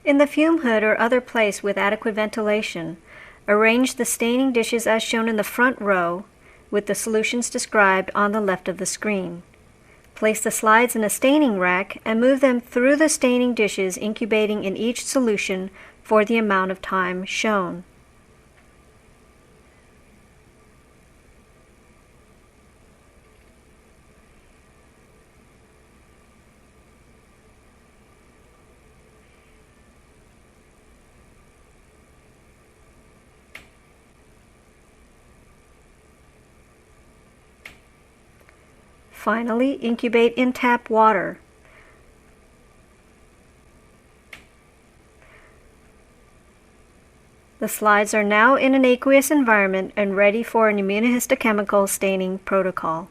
In the fume hood or other place with adequate ventilation, arrange the staining dishes as shown in the front row with the solutions described on the left of the screen. Place the slides in a staining rack and move them through the staining dishes, incubating in each solution for the amount of time shown. Finally, incubate in tap water. The slides are now in an aqueous environment and ready for an immunohistochemical staining protocol.